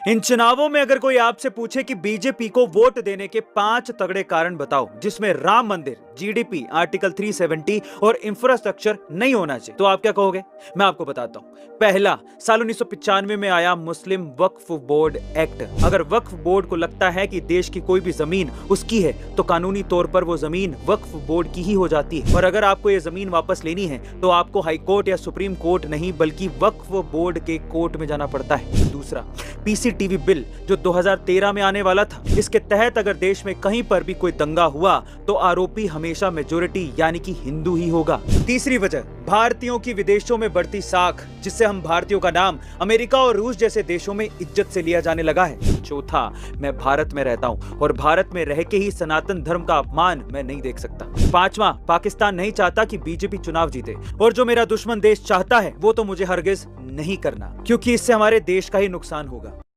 इन चुनावों में अगर कोई आपसे पूछे कि बीजेपी को वोट देने के 5 तगड़े कारण बताओ जिसमें राम मंदिर, जीडीपी, आर्टिकल 370 और इंफ्रास्ट्रक्चर नहीं होना चाहिए, तो आप क्या कहोगे? मैं आपको बताता हूं। पहला, साल 1995 में आया मुस्लिम वक्फ बोर्ड एक्ट। अगर वक्फ बोर्ड को लगता है कि देश की कोई भी जमीन उसकी है तो कानूनी तौर पर वो जमीन वक्फ बोर्ड की ही हो जाती है। और अगर आपको ये जमीन वापस लेनी है तो आपको हाई कोर्ट या सुप्रीम कोर्ट नहीं बल्कि वक्फ बोर्ड के कोर्ट में जाना पड़ता है। दूसरा, पीसीटीवी बिल जो 2013 में आने वाला था, इसके तहत अगर देश में कहीं पर भी कोई दंगा हुआ तो आरोपी हमेशा मेजॉरिटी यानी कि हिंदू ही होगा। तीसरी वजह, भारतीयों की विदेशों में बढ़ती साख, जिससे हम भारतीयों का नाम अमेरिका और रूस जैसे देशों में इज्जत से लिया जाने लगा है। चौथा, मैं भारत में रहता हूं और भारत में रह के ही सनातन धर्म का अपमान मैं नहीं देख सकता। पांचवा, पाकिस्तान नहीं चाहता कि बीजेपी चुनाव जीते, और जो मेरा दुश्मन देश चाहता है वो तो मुझे हरगिज नहीं करना, क्योंकि इससे हमारे देश का ही नुकसान होगा।